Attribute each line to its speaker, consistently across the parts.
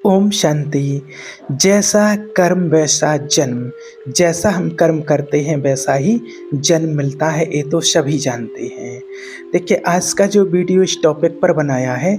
Speaker 1: ओम शांति। जैसा कर्म वैसा जन्म। जैसा हम कर्म करते हैं वैसा ही जन्म मिलता है, ये तो सभी जानते हैं। देखिए, आज का जो वीडियो इस टॉपिक पर बनाया है,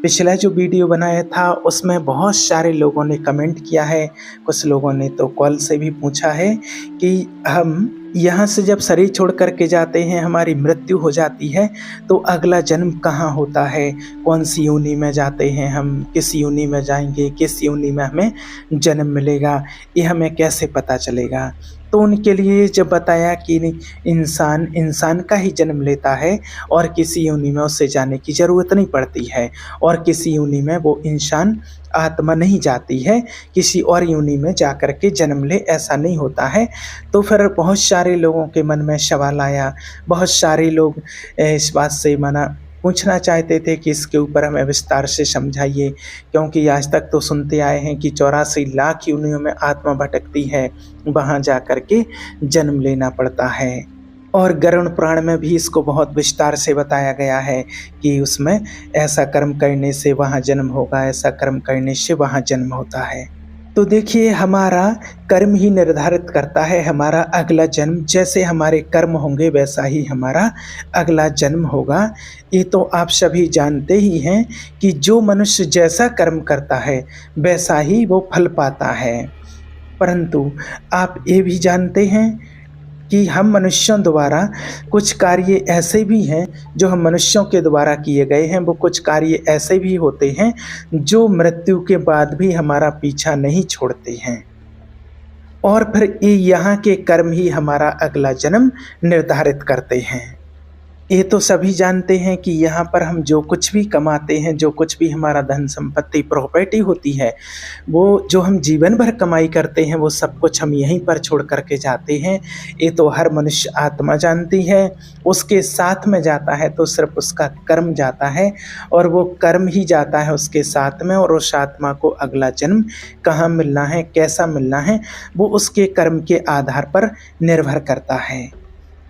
Speaker 1: पिछला जो वीडियो बनाया था उसमें बहुत सारे लोगों ने कमेंट किया है, कुछ लोगों ने तो कॉल से भी पूछा है कि हम यहाँ से जब शरीर छोड़ कर के जाते हैं, हमारी मृत्यु हो जाती है, तो अगला जन्म कहाँ होता है, कौन सी योनि में जाते हैं, हम किस योनि में जाएंगे, किस योनि में हमें जन्म मिलेगा, ये हमें कैसे पता चलेगा। तो उनके लिए जब बताया कि इंसान का ही जन्म लेता है और किसी योनि में उससे जाने की ज़रूरत नहीं पड़ती है, और किसी योनि में वो इंसान आत्मा नहीं जाती है, किसी और योनि में जा कर के जन्म ले, ऐसा नहीं होता है। तो फिर बहुत सारे लोगों के मन में सवाल आया, बहुत सारे लोग इस बात से पूछना चाहते थे कि इसके ऊपर हमें विस्तार से समझाइए, क्योंकि आज तक तो सुनते आए हैं कि 84 लाख योनियों में आत्मा भटकती है, वहाँ जा कर के जन्म लेना पड़ता है। और गरुड़ पुराण में भी इसको बहुत विस्तार से बताया गया है कि उसमें ऐसा कर्म करने से वहाँ जन्म होगा, ऐसा कर्म करने से वहाँ जन्म होता है। तो देखिए, हमारा कर्म ही निर्धारित करता है हमारा अगला जन्म। जैसे हमारे कर्म होंगे वैसा ही हमारा अगला जन्म होगा। ये तो आप सभी जानते ही हैं कि जो मनुष्य जैसा कर्म करता है वैसा ही वो फल पाता है। परंतु आप ये भी जानते हैं कि हम मनुष्यों द्वारा कुछ कार्य ऐसे भी हैं जो हम मनुष्यों के द्वारा किए गए हैं, वो कुछ कार्य ऐसे भी होते हैं जो मृत्यु के बाद भी हमारा पीछा नहीं छोड़ते हैं, और फिर ये यहाँ के कर्म ही हमारा अगला जन्म निर्धारित करते हैं। ये तो सभी जानते हैं कि यहाँ पर हम जो कुछ भी कमाते हैं, जो कुछ भी हमारा धन संपत्ति प्रॉपर्टी होती है, वो जो हम जीवन भर कमाई करते हैं, वो सब कुछ हम यहीं पर छोड़ करके जाते हैं। ये तो हर मनुष्य आत्मा जानती है। उसके साथ में जाता है तो सिर्फ उसका कर्म जाता है, और वो कर्म ही जाता है उसके साथ में, और उस आत्मा को अगला जन्म कहाँ मिलना है, कैसा मिलना है, वो उसके कर्म के आधार पर निर्भर करता है।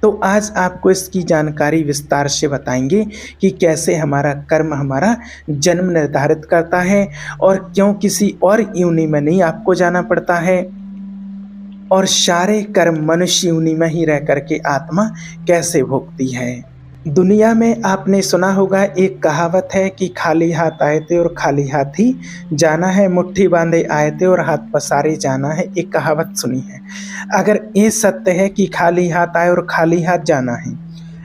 Speaker 1: तो आज आपको इसकी जानकारी विस्तार से बताएंगे कि कैसे हमारा कर्म हमारा जन्म निर्धारित करता है, और क्यों किसी और योनि में नहीं आपको जाना पड़ता है, और सारे कर्म मनुष्य योनि में ही रह करके आत्मा कैसे भोगती है। दुनिया में आपने सुना होगा, एक कहावत है कि खाली हाथ आए थे और खाली हाथ ही जाना है, मुट्ठी बांधे आए थे और हाथ पसारे जाना है। एक कहावत सुनी है। अगर ये सत्य है कि खाली हाथ आए और खाली हाथ जाना है,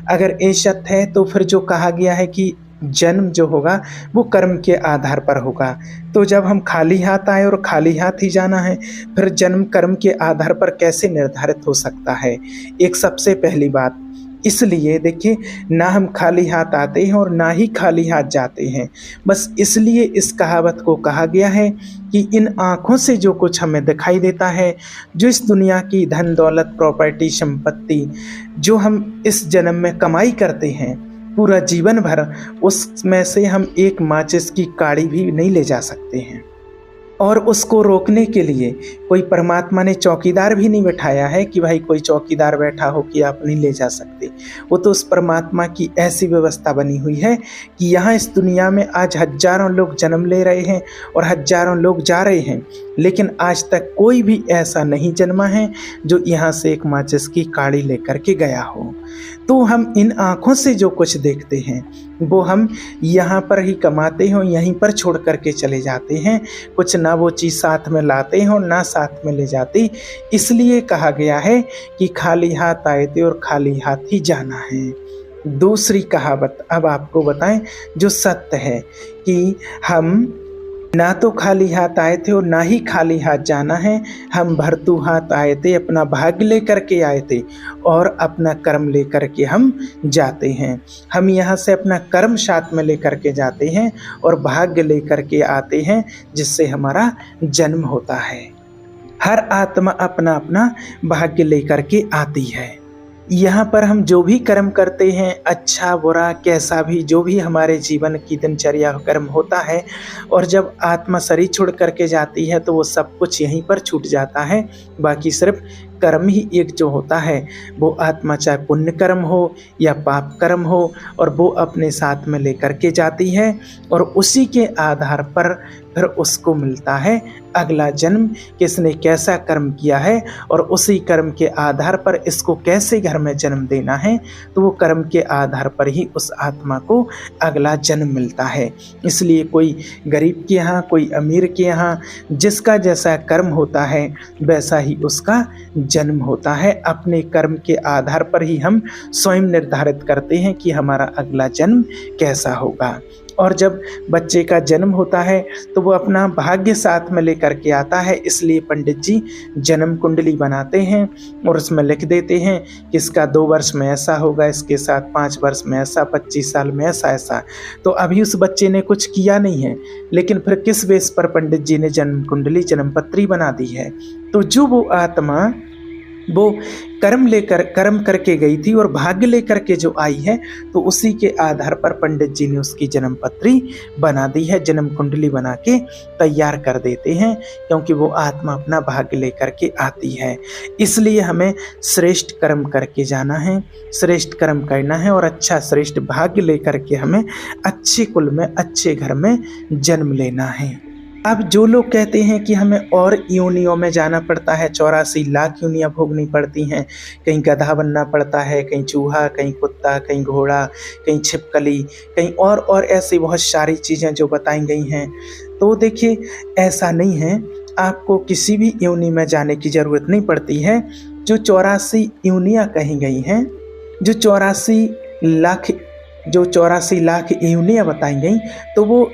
Speaker 1: अगर ये सत्य है, तो फिर जो कहा गया है कि जन्म जो होगा वो कर्म के आधार पर होगा, तो जब हम खाली हाथ आए और खाली हाथ ही जाना है, फिर जन्म कर्म के आधार पर कैसे निर्धारित हो सकता है। एक सबसे पहली बात, इसलिए देखिए, ना हम खाली हाथ आते हैं और ना ही खाली हाथ जाते हैं। बस इसलिए इस कहावत को कहा गया है कि इन आँखों से जो कुछ हमें दिखाई देता है, जो इस दुनिया की धन दौलत प्रॉपर्टी संपत्ति जो हम इस जन्म में कमाई करते हैं पूरा जीवन भर, उसमें से हम एक माचिस की काड़ी भी नहीं ले जा सकते हैं। और उसको रोकने के लिए कोई परमात्मा ने चौकीदार भी नहीं बैठाया है कि भाई कोई चौकीदार बैठा हो कि आप नहीं ले जा सकते। वो तो उस परमात्मा की ऐसी व्यवस्था बनी हुई है कि यहाँ इस दुनिया में आज हजारों लोग जन्म ले रहे हैं और हजारों लोग जा रहे हैं, लेकिन आज तक कोई भी ऐसा नहीं जन्मा है जो यहाँ से एक माचिस की काड़ी लेकर के गया हो। तो हम इन आँखों से जो कुछ देखते हैं वो हम यहाँ पर ही कमाते हैं, यहीं पर छोड़ करके चले जाते हैं। कुछ ना वो चीज़ साथ में लाते हैं और ना साथ में ले जाते। इसलिए कहा गया है कि खाली हाथ आए थे और खाली हाथ ही जाना है। दूसरी कहावत अब आपको बताएं जो सत्य है कि हम ना तो खाली हाथ आए थे और ना ही खाली हाथ जाना है। हम भरतू हाथ आए थे, अपना भाग्य लेकर के आए थे और अपना कर्म लेकर के हम जाते हैं। हम यहाँ से अपना कर्म साथ में लेकर के जाते हैं और भाग्य लेकर के आते हैं, जिससे हमारा जन्म होता है। हर आत्मा अपना अपना भाग्य लेकर के आती है। यहाँ पर हम जो भी कर्म करते हैं, अच्छा बुरा कैसा भी, जो भी हमारे जीवन की दिनचर्या कर्म होता है, और जब आत्मा शरीर छोड़ करके जाती है तो वो सब कुछ यहीं पर छूट जाता है। बाकी सिर्फ कर्म ही एक जो होता है, वो आत्मा चाहे पुण्य कर्म हो या पाप कर्म हो, और वो अपने साथ में लेकर के जाती है, और उसी के आधार पर फिर उसको मिलता है अगला जन्म, किसने कैसा कर्म किया है और उसी कर्म के आधार पर इसको कैसे घर में जन्म देना है, तो वो कर्म के आधार पर ही उस आत्मा को अगला जन्म मिलता है। इसलिए कोई गरीब के यहाँ, कोई अमीर के यहाँ, जिसका जैसा कर्म होता है वैसा ही उसका जन्म होता है। अपने कर्म के आधार पर ही हम स्वयं निर्धारित करते हैं कि हमारा अगला जन्म कैसा होगा। और जब बच्चे का जन्म होता है तो वो अपना भाग्य साथ में लेकर के आता है, इसलिए पंडित जी जन्म कुंडली बनाते हैं और उसमें लिख देते हैं कि इसका 2 वर्ष में ऐसा होगा, इसके साथ 5 वर्ष में ऐसा, 25 साल में ऐसा ऐसा। तो अभी उस बच्चे ने कुछ किया नहीं है, लेकिन फिर किस बेस पर पंडित जी ने जन्म कुंडली, जन्म पत्री बना दी है। तो जो वो आत्मा वो कर्म करके गई थी और भाग्य लेकर के जो आई है, तो उसी के आधार पर पंडित जी ने उसकी जन्म पत्री बना दी है, जन्म कुंडली बना के तैयार कर देते हैं, क्योंकि वो आत्मा अपना भाग्य लेकर के आती है। इसलिए हमें श्रेष्ठ कर्म करके जाना है, श्रेष्ठ कर्म करना है और अच्छा श्रेष्ठ भाग्य लेकर के हमें अच्छे कुल में, अच्छे घर में जन्म लेना है। अब जो लोग कहते हैं कि हमें और योनियों में जाना पड़ता है, 84 लाख योनियाँ भोगनी पड़ती हैं, कहीं गधा बनना पड़ता है, कहीं चूहा, कहीं कुत्ता, कहीं घोड़ा, कहीं छिपकली, कहीं और ऐसी बहुत सारी चीज़ें जो बताई गई हैं, तो देखिए ऐसा नहीं है। आपको किसी भी योनि में जाने की ज़रूरत नहीं पड़ती है। जो 84 योनियाँ कही गई हैं, जो 84 लाख योनियाँ बताई गई, तो वो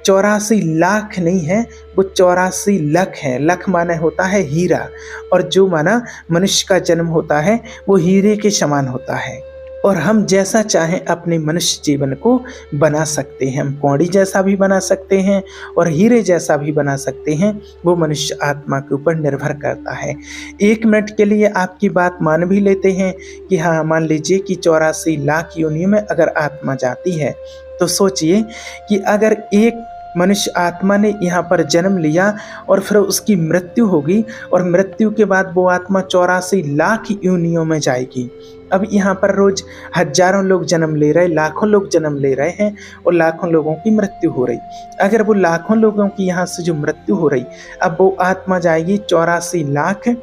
Speaker 1: 84 लाख नहीं है, वो 84 लख है। लख माने होता है हीरा, और जो माना मनुष्य का जन्म होता है वो हीरे के समान होता है। और हम जैसा चाहें अपने मनुष्य जीवन को बना सकते हैं। हम कौड़ी जैसा भी बना सकते हैं और हीरे जैसा भी बना सकते हैं, वो मनुष्य आत्मा के ऊपर निर्भर करता है। 1 मिनट के लिए आपकी बात मान भी लेते हैं कि हाँ, मान लीजिए कि 84 लाख योनियों में अगर आत्मा जाती है, तो सोचिए कि अगर एक मनुष्य आत्मा ने यहाँ पर जन्म लिया और फिर उसकी मृत्यु होगी, और मृत्यु के बाद वो आत्मा 84 लाख योनियों में जाएगी। अब यहाँ पर रोज हजारों लोग जन्म ले रहे, लाखों लोग जन्म ले रहे हैं और लाखों लोगों की मृत्यु हो रही। अगर वो लाखों लोगों की यहाँ से जो मृत्यु हो रही, अब वो आत्मा जाएगी 84 लाख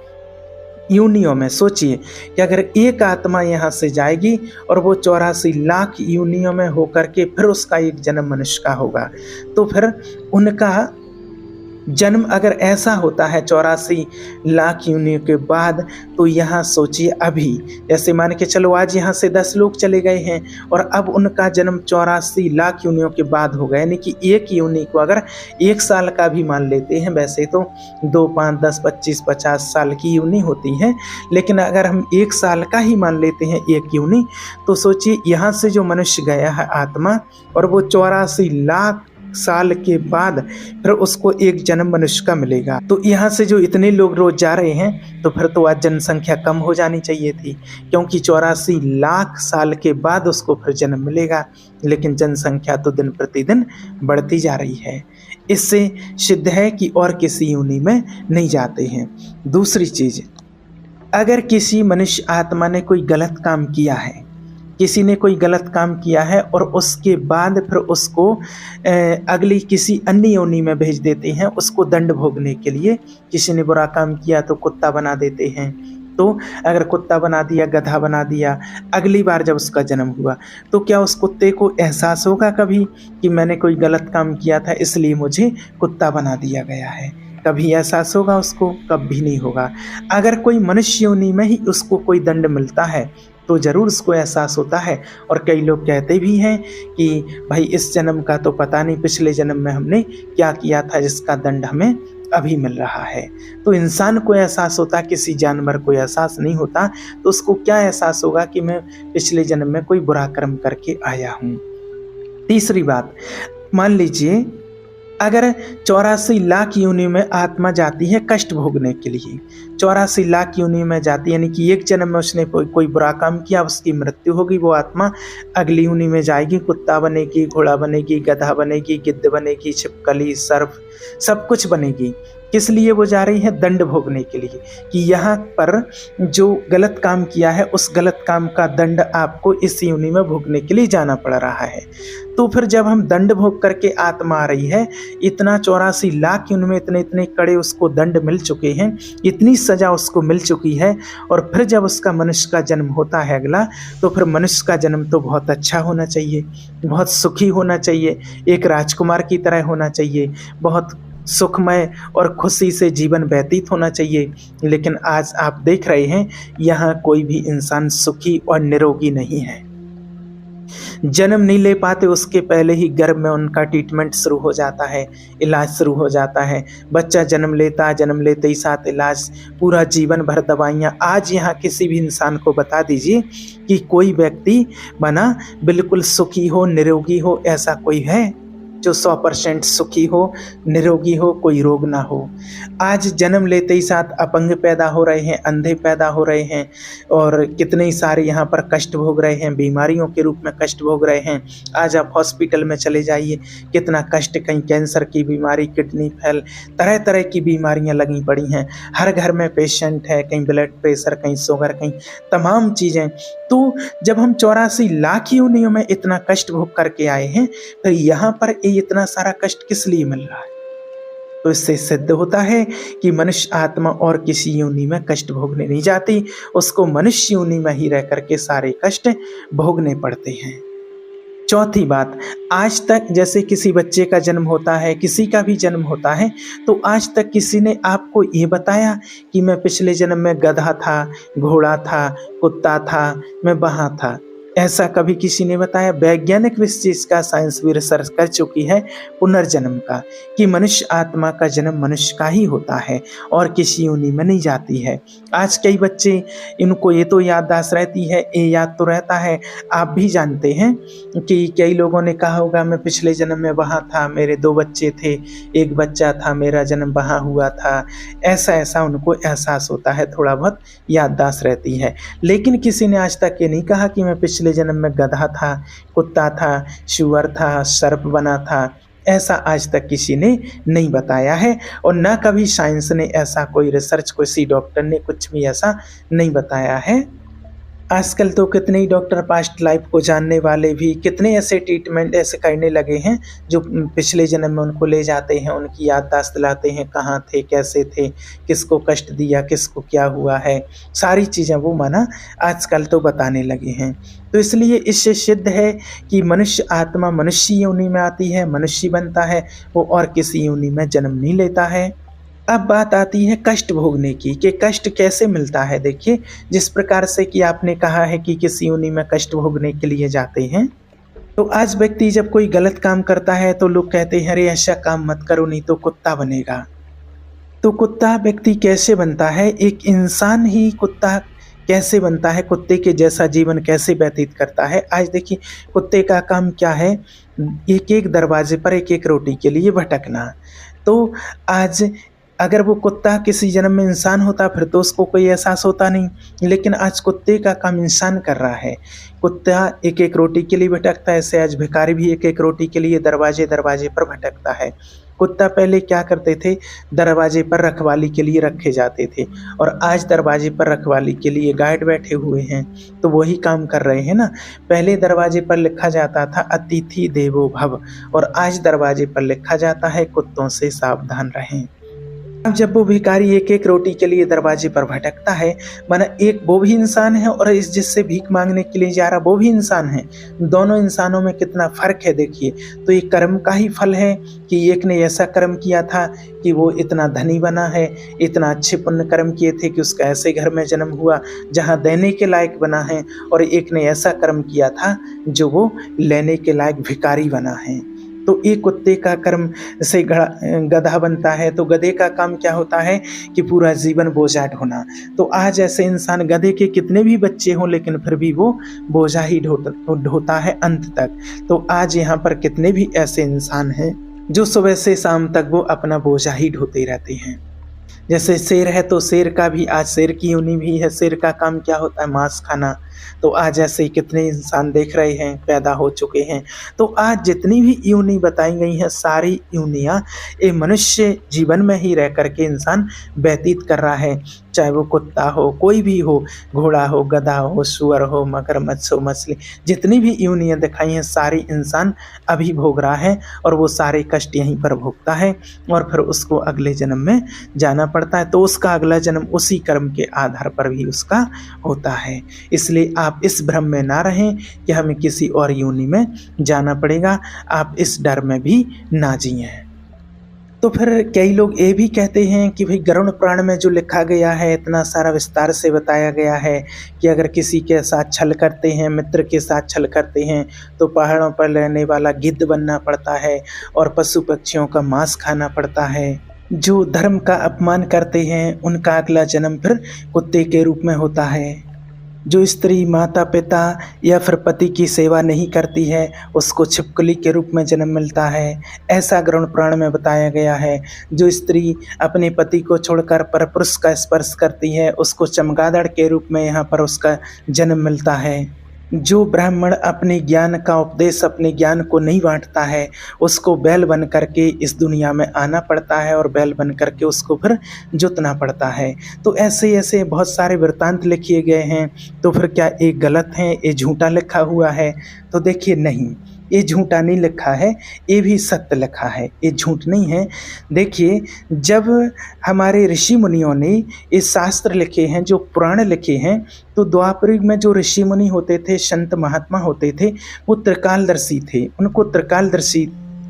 Speaker 1: योनियों में। सोचिए कि अगर एक आत्मा यहाँ से जाएगी और वो 84 लाख योनियों में होकर के फिर उसका एक जन्म मनुष्य का होगा, तो फिर उनका जन्म अगर ऐसा होता है 84 लाख योनियों के बाद, तो यहाँ सोचिए अभी जैसे मान के चलो आज यहाँ से 10 लोग चले गए हैं और अब उनका जन्म 84 लाख योनियों के बाद हो गया, यानी कि एक योनि को अगर 1 साल का भी मान लेते हैं, वैसे तो 2, 5, 10, 25, 50 साल की योनि होती है, लेकिन अगर हम 1 साल का ही मान लेते हैं एक योनि, तो सोचिए यहाँ से जो मनुष्य गया है आत्मा, और वो 84 लाख साल के बाद फिर उसको एक जन्म मनुष्य का मिलेगा। तो यहाँ से जो इतने लोग रोज जा रहे हैं, तो फिर तो आज जनसंख्या कम हो जानी चाहिए थी, क्योंकि 84 लाख साल के बाद उसको फिर जन्म मिलेगा, लेकिन जनसंख्या तो दिन प्रतिदिन बढ़ती जा रही है। इससे सिद्ध है कि और किसी योनि में नहीं जाते हैं। दूसरी चीज, अगर किसी मनुष्य आत्मा ने कोई गलत काम किया है, किसी ने कोई गलत काम किया है और उसके बाद फिर उसको अगली किसी अन्य योनि में भेज देते हैं उसको दंड भोगने के लिए। किसी ने बुरा काम किया तो कुत्ता बना देते हैं, तो अगर कुत्ता बना दिया, गधा बना दिया, अगली बार जब उसका जन्म हुआ तो क्या उस कुत्ते को एहसास होगा कभी कि मैंने कोई गलत काम किया था इसलिए मुझे कुत्ता बना दिया गया है? कभी एहसास होगा उसको? कभी नहीं होगा। अगर कोई मनुष्य योनि में ही उसको कोई दंड मिलता है तो ज़रूर उसको एहसास होता है। और कई लोग कहते भी हैं कि भाई इस जन्म का तो पता नहीं पिछले जन्म में हमने क्या किया था जिसका दंड हमें अभी मिल रहा है। तो इंसान को एहसास होता, किसी जानवर को एहसास नहीं होता, तो उसको क्या एहसास होगा कि मैं पिछले जन्म में कोई बुरा कर्म करके आया हूँ। तीसरी बात, मान लीजिए अगर 84 लाख योनि में आत्मा जाती है कष्ट भोगने के लिए, 84 लाख योनि में जाती है, यानी कि एक जन्म में उसने कोई बुरा काम किया, उसकी मृत्यु होगी, वो आत्मा अगली योनि में जाएगी, कुत्ता बनेगी, घोड़ा बनेगी, गधा बनेगी, गिद्ध बनेगी, छिपकली, सर्प, सब कुछ बनेगी। किस लिए वो जा रही हैं? दंड भोगने के लिए, कि यहाँ पर जो गलत काम किया है उस गलत काम का दंड आपको इस योनि में भोगने के लिए जाना पड़ रहा है। तो फिर जब हम दंड भोग करके आत्मा आ रही है, इतना 84 लाख योनि में इतने इतने कड़े उसको दंड मिल चुके हैं, इतनी सजा उसको मिल चुकी है, और फिर जब उसका मनुष्य का जन्म होता है अगला, तो फिर मनुष्य का जन्म तो बहुत अच्छा होना चाहिए, बहुत सुखी होना चाहिए, एक राजकुमार की तरह होना चाहिए, बहुत सुखमय और खुशी से जीवन व्यतीत होना चाहिए। लेकिन आज आप देख रहे हैं यहाँ कोई भी इंसान सुखी और निरोगी नहीं है। जन्म नहीं ले पाते उसके पहले ही गर्भ में उनका ट्रीटमेंट शुरू हो जाता है, इलाज शुरू हो जाता है। बच्चा जन्म लेता है, जन्म लेते ही साथ इलाज, पूरा जीवन भर दवाइयाँ। आज यहाँ किसी भी इंसान को बता दीजिए कि कोई व्यक्ति बना बिल्कुल सुखी हो, निरोगी हो, ऐसा कोई है जो 100% सुखी हो, निरोगी हो, कोई रोग ना हो। आज जन्म लेते ही साथ अपंग पैदा हो रहे हैं, अंधे पैदा हो रहे हैं, और कितने ही सारे यहाँ पर कष्ट भोग रहे हैं, बीमारियों के रूप में कष्ट भोग रहे हैं। आज आप हॉस्पिटल में चले जाइए, कितना कष्ट, कहीं कैंसर की बीमारी, किडनी फेल, तरह तरह की बीमारियाँ लगी पड़ी हैं। हर घर में पेशेंट है, कहीं ब्लड प्रेशर, कहीं शुगर, कहीं तमाम चीज़ें। तो जब हम 84 लाख योनियों में इतना कष्ट भोग करके आए हैं, फिर यहाँ पर इतना सारा कष्ट किस लिए मिल रहा है? तो इससे सिद्ध होता है कि मनुष्य आत्मा और किसी योनि में कष्ट भोगने नहीं जाती, उसको मनुष्य योनि में ही रह करके सारे कष्ट भोगने पड़ते हैं। चौथी बात, आज तक जैसे किसी बच्चे का जन्म होता है, किसी का भी जन्म होता है, तो आज तक किसी ने आपको ये बताया कि मैं पिछले जन्म में गधा था, घोड़ा था, कुत्ता था, मैं वहाँ था? ऐसा कभी किसी ने बताया? वैज्ञानिक इस चीज़ का साइंस भी रिसर्च कर चुकी है पुनर्जन्म का, कि मनुष्य आत्मा का जन्म मनुष्य का ही होता है और किसी योनि में नहीं जाती है। आज कई बच्चे, इनको ये तो याददाश्त रहती है, ये याद तो रहता है, आप भी जानते हैं कि कई लोगों ने कहा होगा मैं पिछले जन्म में वहाँ था, मेरे 2 बच्चे थे, एक बच्चा था, मेरा जन्म वहाँ हुआ था। ऐसा ऐसा उनको एहसास होता है, थोड़ा बहुत याददाश्त रहती है। लेकिन किसी ने आज तक ये नहीं कहा कि मैं पिछले जन्म में गधा था, कुत्ता था, शुअर था, सर्प बना था। ऐसा आज तक किसी ने नहीं बताया है, और ना कभी साइंस ने ऐसा कोई रिसर्च, किसी डॉक्टर ने कुछ भी ऐसा नहीं बताया है। आजकल तो कितने ही डॉक्टर पास्ट लाइफ को जानने वाले भी कितने ऐसे ट्रीटमेंट ऐसे करने लगे हैं जो पिछले जन्म में उनको ले जाते हैं, उनकी याददाश्त दिलाते हैं, कहाँ थे, कैसे थे, किसको कष्ट दिया, किसको क्या हुआ है, सारी चीज़ें वो माना आजकल तो बताने लगे हैं। तो इसलिए इससे सिद्ध है कि मनुष्य आत्मा मनुष्य योनि में आती है, मनुष्य बनता है, वो और किसी योनि में जन्म नहीं लेता है। अब बात आती है कष्ट भोगने की, कि कष्ट कैसे मिलता है। देखिए, जिस प्रकार से कि आपने कहा है कि किसी योनि में कष्ट भोगने के लिए जाते हैं, तो आज व्यक्ति जब कोई गलत काम करता है तो लोग कहते हैं अरे ऐसा काम मत करो नहीं तो कुत्ता बनेगा। तो कुत्ता व्यक्ति कैसे बनता है? एक इंसान ही कुत्ता कैसे बनता है, कुत्ते के जैसा जीवन कैसे व्यतीत करता है? आज देखिए, कुत्ते का काम क्या है? एक एक दरवाजे पर एक एक रोटी के लिए भटकना। तो आज अगर वो कुत्ता किसी जन्म में इंसान होता फिर तो उसको कोई एहसास होता नहीं, लेकिन आज कुत्ते का काम इंसान कर रहा है। कुत्ता एक एक रोटी के लिए भटकता है, ऐसे आज भिखारी भी एक एक रोटी के लिए दरवाजे दरवाजे पर भटकता है। कुत्ता पहले क्या करते थे? दरवाजे पर रखवाली के लिए रखे जाते थे, और आज दरवाजे पर रखवाली के लिए गार्ड बैठे हुए हैं, तो वही काम कर रहे हैं ना। पहले दरवाजे पर लिखा जाता था अतिथि देवो भव, और आज दरवाजे पर लिखा जाता है कुत्तों से सावधान रहें। अब जब वो भिखारी एक एक रोटी के लिए दरवाजे पर भटकता है, माना एक वो भी इंसान है और इस जिससे भीख मांगने के लिए जा रहा वो भी इंसान है। दोनों इंसानों में कितना फर्क है देखिए। तो ये कर्म का ही फल है कि एक ने ऐसा कर्म किया था कि वो इतना धनी बना है, इतना अच्छे पुण्य कर्म किए थे कि उसका ऐसे घर में जन्म हुआ जहाँ देने के लायक बना है, और एक ने ऐसा कर्म किया था जो वो लेने के लायक भिखारी बना है। तो एक कुत्ते का कर्म से गधा बनता है, तो गधे का काम क्या होता है कि पूरा जीवन बोझा ढोना। तो आज ऐसे इंसान, गधे के कितने भी बच्चे हों लेकिन फिर भी वो बोझा ही ढोता है अंत तक। तो आज यहाँ पर कितने भी ऐसे इंसान हैं जो सुबह से शाम तक वो अपना बोझा ही ढोते रहते हैं। जैसे शेर है तो शेर का भी आज शेर की योनि भी है। शेर का काम क्या होता है? मांस खाना, तो आज ऐसे कितने इंसान देख रहे हैं, पैदा हो चुके हैं। तो आज जितनी भी योनि बताई गई हैं, सारी योनियाँ ये मनुष्य जीवन में ही रह कर के इंसान व्यतीत कर रहा है। चाहे वो कुत्ता हो, कोई भी हो, घोड़ा हो, गधा हो, सुअर हो, मगरमच्छ हो, मछली, जितनी भी योनियाँ दिखाई हैं सारी इंसान अभी भोग रहा है और वो सारे कष्ट यहीं पर भोगता है और फिर उसको अगले जन्म में जाना पड़ता है। तो उसका अगला जन्म उसी कर्म के आधार पर भी उसका होता है। इसलिए आप इस भ्रम में ना रहें कि हमें किसी और योनि में जाना पड़ेगा, आप इस डर में भी ना जिएं। तो फिर कई लोग ये भी कहते हैं कि भाई गरुड़ पुराण में जो लिखा गया है, इतना सारा विस्तार से बताया गया है कि अगर किसी के साथ छल करते हैं, मित्र के साथ छल करते हैं, तो पहाड़ों पर रहने वाला गिद्ध बनना पड़ता है और पशु पक्षियों का मांस खाना पड़ता है। जो धर्म का अपमान करते हैं उनका अगला जन्म फिर कुत्ते के रूप में होता है। जो स्त्री माता पिता या फिर पति की सेवा नहीं करती है उसको छिपकली के रूप में जन्म मिलता है, ऐसा गरुड़ पुराण में बताया गया है। जो स्त्री अपने पति को छोड़कर परपुरुष का स्पर्श करती है उसको चमगादड़ के रूप में यहाँ पर उसका जन्म मिलता है। जो ब्राह्मण अपने ज्ञान का उपदेश, अपने ज्ञान को नहीं बांटता है उसको बैल बन करके इस दुनिया में आना पड़ता है और बैल बन करके उसको फिर जोतना पड़ता है। तो ऐसे ऐसे बहुत सारे वृत्तांत लिखे गए हैं। तो फिर क्या ये गलत है, ये झूठा लिखा हुआ है? तो देखिए नहीं, ये झूठा नहीं लिखा है, ये भी सत्य लिखा है, ये झूठ नहीं है। देखिए जब हमारे ऋषि मुनियों ने ये शास्त्र लिखे हैं, जो पुराण लिखे हैं, तो द्वापर युग में जो ऋषि मुनि होते थे, संत महात्मा होते थे, वो त्रिकालदर्शी थे। उनको त्रिकालदर्शी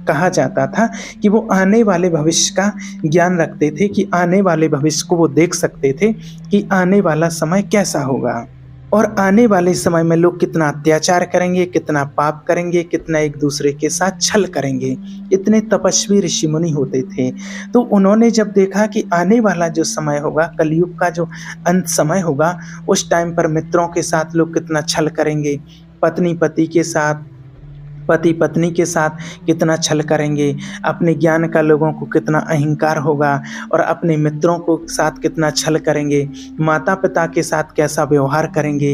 Speaker 1: कहा जाता था कि वो आने वाले भविष्य का ज्ञान रखते थे, कि आने वाले भविष्य को वो देख सकते थे कि आने वाला समय कैसा होगा और आने वाले समय में लोग कितना अत्याचार करेंगे, कितना पाप करेंगे, कितना एक दूसरे के साथ छल करेंगे। इतने तपस्वी ऋषि मुनि होते थे। तो उन्होंने जब देखा कि आने वाला जो समय होगा, कलयुग का जो अंत समय होगा, उस टाइम पर मित्रों के साथ लोग कितना छल करेंगे, पत्नी पति के साथ, पति पत्नी के साथ कितना छल करेंगे, अपने ज्ञान का लोगों को कितना अहंकार होगा और अपने मित्रों को साथ कितना छल करेंगे, माता पिता के साथ कैसा व्यवहार करेंगे,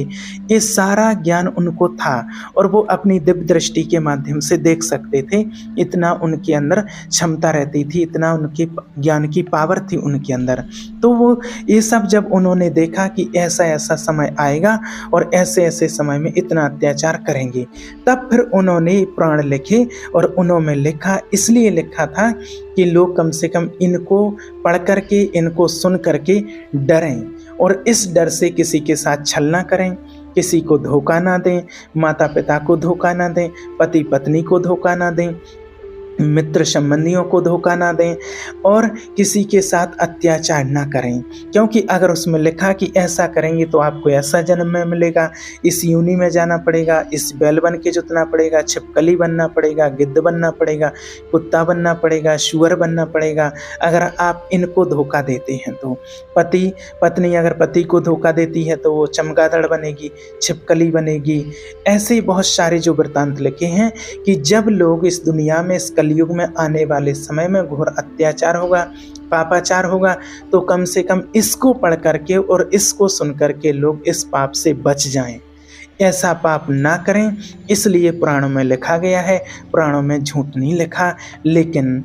Speaker 1: ये सारा ज्ञान उनको था और वो अपनी दिव्य दृष्टि के माध्यम से देख सकते थे। इतना उनके अंदर क्षमता रहती थी, इतना उनके ज्ञान की पावर थी उनके अंदर। तो वो ये सब जब उन्होंने देखा कि ऐसा ऐसा समय आएगा और ऐसे ऐसे समय में इतना अत्याचार करेंगे, तब फिर उन्होंने पुराण लिखे और उन्होंने लिखा, इसलिए लिखा था कि लोग कम से कम इनको पढ़ करके, इनको सुन करके डरें और इस डर से किसी के साथ छल ना करें, किसी को धोखा ना दें, माता पिता को धोखा ना दें, पति पत्नी को धोखा ना दें, मित्र संबंधियों को धोखा ना दें और किसी के साथ अत्याचार ना करें। क्योंकि अगर उसमें लिखा कि ऐसा करेंगे तो आपको ऐसा जन्म में मिलेगा, इस योनि में जाना पड़ेगा, इस बैल बन के जोतना पड़ेगा, छिपकली बनना पड़ेगा, गिद्ध बनना पड़ेगा, कुत्ता बनना पड़ेगा, शुअर बनना पड़ेगा, अगर आप इनको धोखा देते हैं तो पति पत्नी अगर पति को धोखा देती है तो वो चमगादड़ बनेगी, छिपकली बनेगी। ऐसे बहुत सारे जो वृत्तांत लिखे हैं कि जब लोग इस दुनिया में, इस कलयुग में आने वाले समय में घोर अत्याचार होगा, पापाचार होगा, तो कम से कम इसको पढ़ करके और इसको सुन करके लोग इस पाप से बच जाएं, ऐसा पाप ना करें। इसलिए पुराणों में लिखा गया है, पुराणों में झूठ नहीं लिखा। लेकिन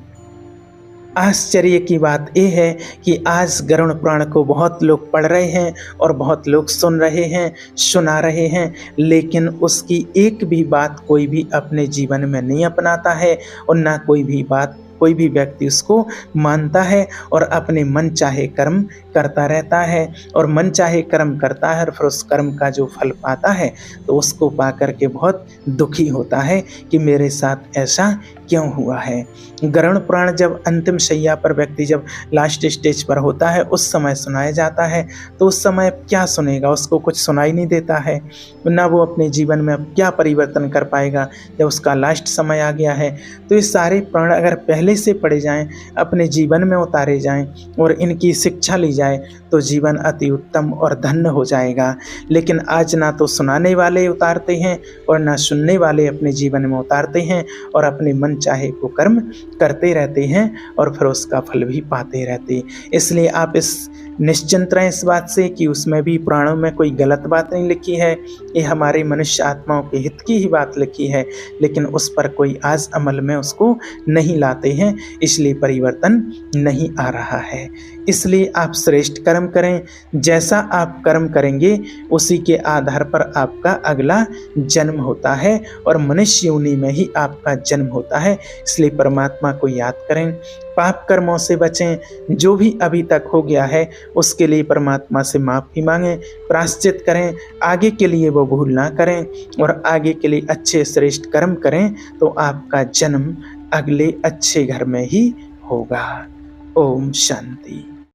Speaker 1: आश्चर्य की बात यह है कि आज गरुड़ पुराण को बहुत लोग पढ़ रहे हैं और बहुत लोग सुन रहे हैं, सुना रहे हैं, लेकिन उसकी एक भी बात कोई भी अपने जीवन में नहीं अपनाता है और ना कोई भी व्यक्ति उसको मानता है और अपने मन चाहे कर्म करता रहता है और मन चाहे कर्म करता है और फिर उस कर्म का जो फल पाता है तो उसको पा करके बहुत दुखी होता है कि मेरे साथ ऐसा क्यों हुआ है। गरुड़ पुराण जब अंतिम शैया पर व्यक्ति जब लास्ट स्टेज पर होता है उस समय सुनाया जाता है, तो उस समय क्या सुनेगा, उसको कुछ सुनाई नहीं देता है, ना वो अपने जीवन में अब क्या परिवर्तन कर पाएगा जब उसका लास्ट समय आ गया है। तो ये सारे पुराण अगर पहले पहले से पढ़े जाएं, अपने जीवन में उतारे जाएं और इनकी शिक्षा ली जाए तो जीवन अति उत्तम और धन्य हो जाएगा। लेकिन आज ना तो सुनाने वाले उतारते हैं और ना सुनने वाले अपने जीवन में उतारते हैं और अपने मन चाहे को कर्म करते रहते हैं और फिर उसका फल भी पाते रहते। इसलिए आप इस निश्चिंत रहें इस बात से कि उसमें भी पुराणों में कोई गलत बात नहीं लिखी है, ये हमारे मनुष्य आत्माओं के हित की ही बात लिखी है, लेकिन उस पर कोई आज अमल में उसको नहीं लाते हैं, इसलिए परिवर्तन नहीं आ रहा है। इसलिए आप श्रेष्ठ कर्म करें, जैसा आप कर्म करेंगे उसी के आधार पर आपका अगला जन्म होता है और मनुष्य योनि में ही आपका जन्म होता है। इसलिए परमात्मा को याद करें, पाप कर्मों से बचें, जो भी अभी तक हो गया है उसके लिए परमात्मा से माफ़ी मांगें, प्रायश्चित करें, आगे के लिए वो भूल ना करें और आगे के लिए अच्छे श्रेष्ठ कर्म करें तो आपका जन्म अगले अच्छे घर में ही होगा। ओम शांति।